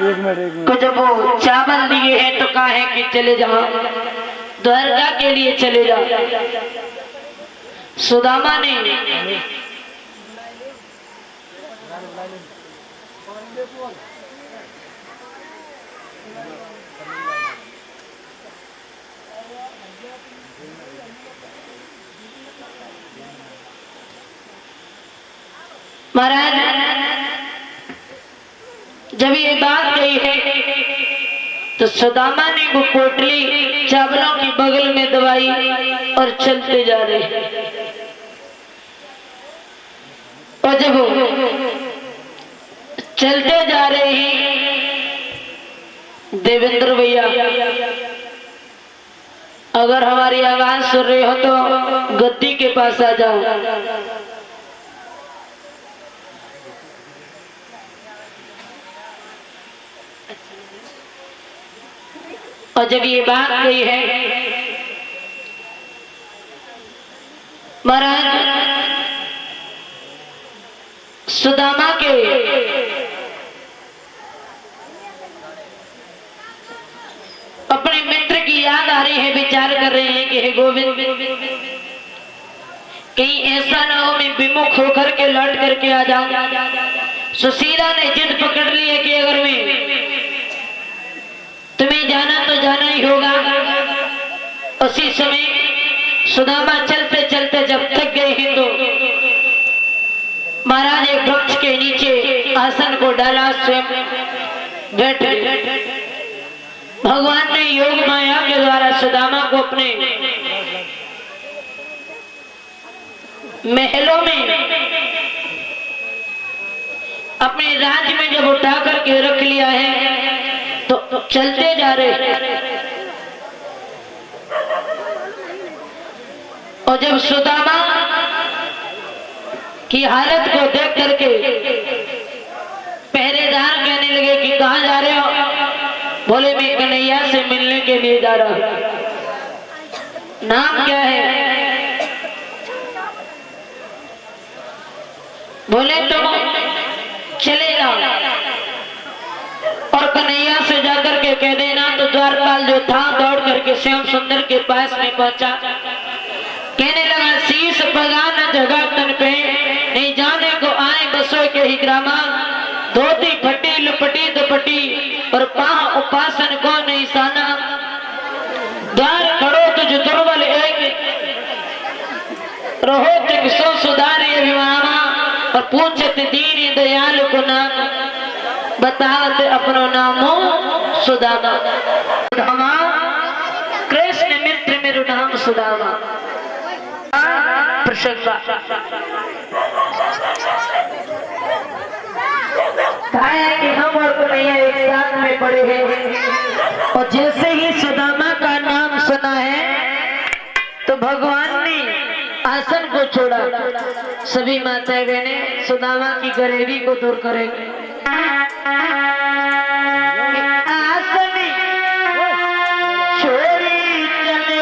को जब वो चावल दिए हैं तो कहे कि चले जाओ द्वारका के लिए चले जाओ। सुदामा ने महाराज जब ये बात कही है तो सुदामा ने वो पोटली चावलों की बगल में दबाई और चलते जा रहे। और जब चलते जा रहे हैं देवेंद्र भैया, अगर हमारी आवाज सुन रहे हो तो गद्दी के पास आ जाओ। और जब ये बात कही है महाराज सुदामा के अपने मित्र की याद आ रही है, विचार कर रहे हैं कि हे गोविंद कहीं ऐसा ना हो मैं विमुख होकर के लौट करके आ जाऊं। सुशीला ने जिद पकड़ ली है कि अगर मैं तुम्हें जाना तो जाना ही होगा। उसी समय सुदामा चलते चलते जब थक गए हैं तो महाराज एक वृक्ष के नीचे आसन को डाला, स्वयं बैठ गए। भगवान ने योग माया के द्वारा सुदामा को अपने महलों में अपने राज्य में जब उठा करके रख लिया है तो चलते जा रहे। और जब सुदामा की हालत को देख करके पहरेदार कहने लगे कि कहां जा रहे हो? बोले मैं कन्हैया से मिलने के लिए जा रहा हूं। नाम क्या है? बोले तो चलेगा और कन्हैया से जाकर के कह देना। तो द्वारपाल जो था दौड़ करके श्याम सुंदर के पास में पहुंचा, कहने लगा शीश पगा न जगह तन पे, नहीं जाने को आए बसो के ही ग्रामा। धोती फटी लपटी दुपटी और पाह उपासन को नहीं साना। द्वार खड़ो तुझ दुर्बल एक, रहो तिक सो सुधारी अभिमाना। और पूछत दीन दयाल को नाम, बतावत अपनो नामो सुदामा। कृष्ण मित्र मेरु नाम सुदामा। प्रशंसा है कि हम और कन्हैया एक साथ में पड़े हैं। और जैसे ही सुदामा का नाम सुना है तो भगवान ने आसन को छोड़ा। सभी माताएं बहनें सुदामा की गरीबी को दूर करेंगे। आसन छोड़ी चले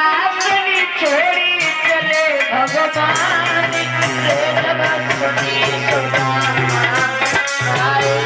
आसनी छोड़ी चले भगवान रे जगतपति सुदामा आए।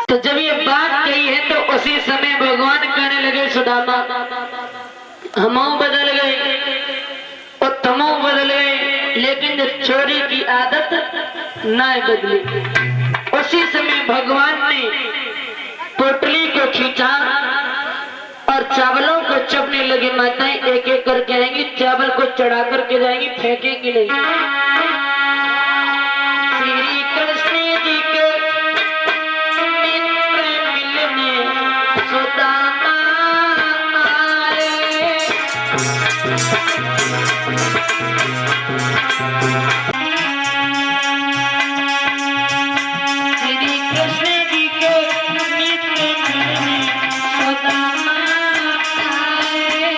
तो जब ये बात कही है तो उसी समय भगवान कहने लगे सुदामा हमों बदल गए और तमों बदल गए, लेकिन जो चोरी की आदत ना बदली। उसी समय भगवान ने पोटली को खींचा और चावलों को चपने लगे। माताएं एक एक करके आएंगी, चावल को चढ़ा करके जाएंगी, फेंकेंगी नहीं। श्री कृष्ण जी के मित्र मिलने सुदामा आए। श्री कृष्ण जी के मित्र मिलने सुदामा आए।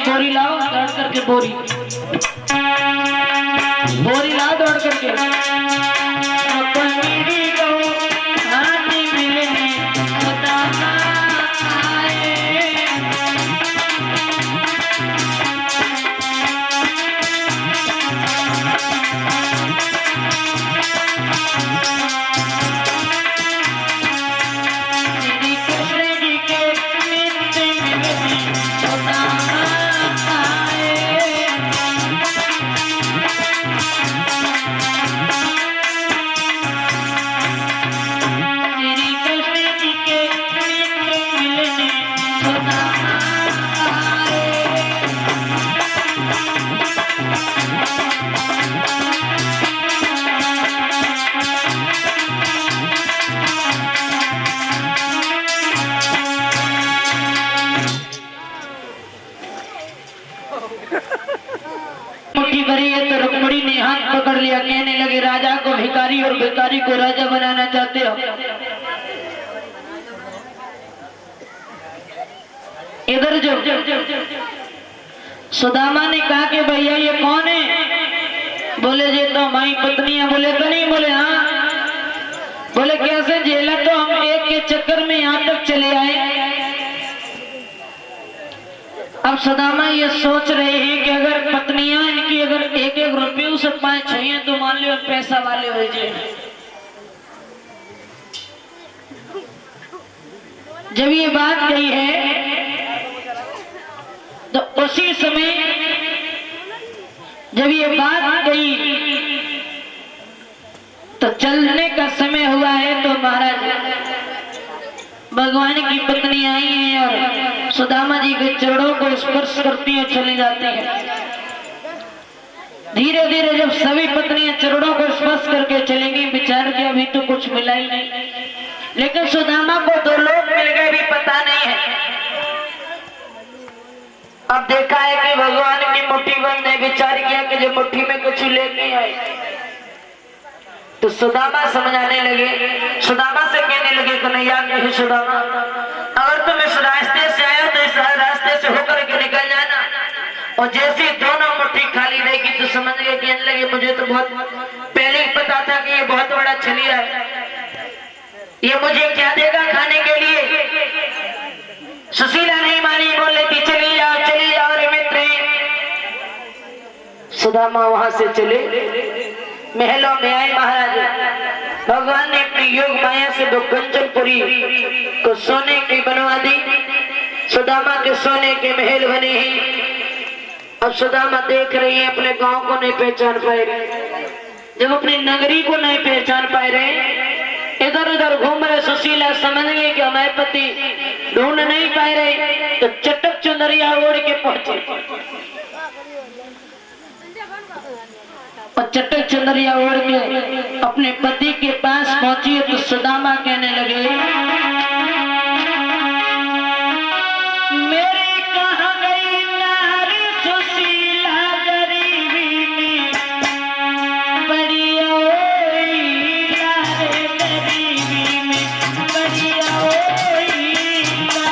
बोरी लाओ दौड़ करके बोरी लाओ दौड़ करके हाथी मिलने सुदामा भिखारी और भिखारी को राजा बनाना चाहते हो। इधर जो सुदामा ने कहा कि भैया ये कौन है? बोले ये तो हमारी पत्नी है। बोले तो नहीं? बोले हाँ। बोले कैसे जेला? तो हम एक के चक्कर में यहाँ तक चले आए। अब सुदामा ये सोच रहे हैं कि अगर पत्नियां इनकी अगर एक एक रुपये से 5-6 हैं तो मान लो पैसा वाले हो जाए। जब ये बात कही है तो उसी समय जब ये बात गई तो चलने का समय हुआ है। तो महाराज भगवान की पत्नी आई है और सुदामा जी के चरणों को स्पर्श करती है, चली जाती है। धीरे धीरे जब सभी पत्नियां चरणों को स्पर्श करके चलेंगी, विचार किया अभी तो कुछ मिला ही नहीं, लेकिन सुदामा को 2 लोग मिल गए भी पता नहीं है। अब देखा है कि भगवान की मुट्ठी बंद है, विचार किया कि जो मुट्ठी में कुछ लेके आए। तो सुदामा समझाने लगे, सुदामा से कहने लगे कन्हैया कि सुदामा अगर तुम इस रास्ते से आए तो इस रास्ते से होकर के निकल जाना, और जैसे दोनों मुट्ठी खाली रहेगी तो समझ गए कहने लगे मुझे तो बहुत पहले ही पता था कि ये बहुत बड़ा छलिया है, ये मुझे क्या देगा खाने के लिए। सुशीला नहीं मानी, बोल लेती चली जाओ रे मित्र। सुदामा वहां से चले, महलों में आए। महाराज भगवान ने अपनी योग माया से वो कंचनपुरी को सोने की बनवा दी। सुदामा के सोने के महल बने हैं। अब सुदामा देख रही है, अपने गांव को नहीं पहचान पाए रहे। जब अपनी नगरी को नहीं पहचान पाए रहे, इधर उधर घूम रहे, सुशीला समझ गए कि हमारे पति ढूंढ नहीं पाए रहे, तो चटक चुनरिया ओढ़ के पहुंचे। और चटक चुनरिया ओढ़ के अपने पति के पास पहुंची तो सुदामा कहने लगे मेरी कहाँ गई नारी सुशीला गरीबी में, बढ़िया ओइला रे गरीबी में, बढ़िया ओइला।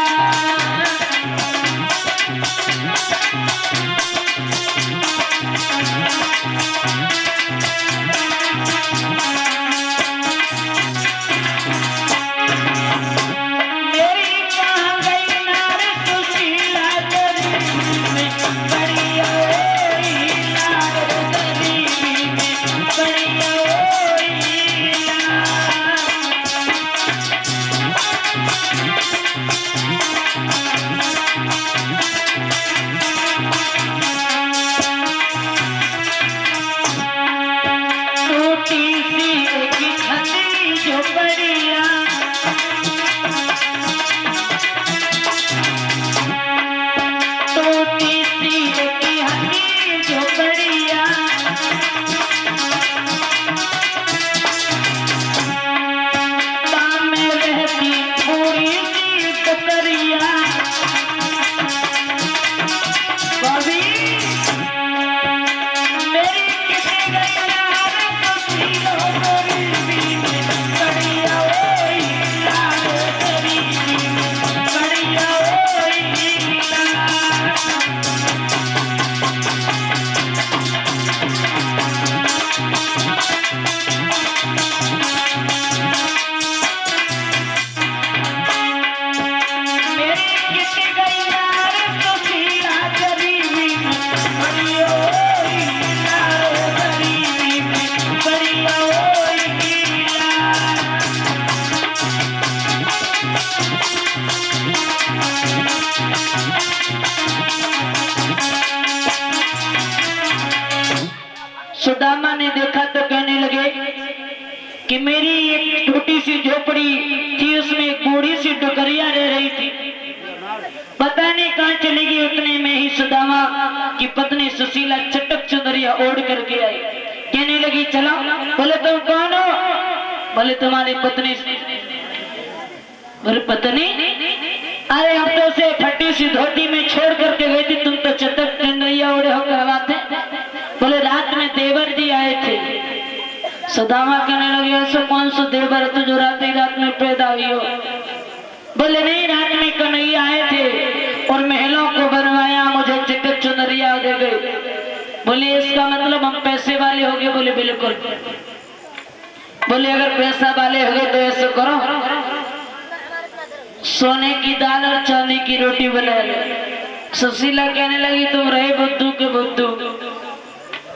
सुदामा ने देखा तो कहने लगे कि मेरी एक छोटी सी झोपड़ी थी, उसमें एक बूढ़ी सी डुकरिया रह रही थी, पता नहीं कहाँ चली गई। उतने में ही सुदामा की पत्नी सुशीला चटक चुनरिया ओढ़ करके आई। कहने लगी चलो। बोले तुम कौन हो? बोले तुम्हारी पत्नी। बोले पत्नी? अरे हम तो उसे फटी सी धोती में छोड़ करके गई थी, तुम तो चटक चुनरिया ओढ़े हो कहलाते। बोले रात में देवर जी आए थे, सुदामा कहने लगे ऐसा कौन सा देवर है जो रात ही रात में पैदा हुई हो? बोले नहीं, रात में कन्हैया आए थे और महलों को बनवाया, मुझे चिकन चुनरिया दे गए। बोले इसका मतलब हम पैसे वाले हो गए? बोले बिल्कुल। बोले अगर पैसा वाले हो गए तो ऐसा करो, सोने की दाल और चांदी की रोटी बना लो। सुशीला कहने लगी तुम रहे बुद्धू के बुद्धू,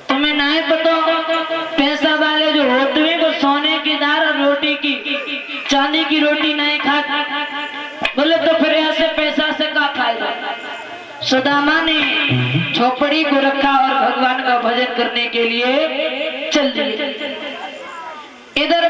तुम्हें नहीं पता पैसा वाले जो होते हैं वो सोने की दाल और रोटी की चांदी की रोटी नहीं खाते। बोले तो फिर ऐसे पैसा से क्या फायदा? सुदामा ने झोपड़ी को रखा और भगवान का भजन करने के लिए चल दिए। इधर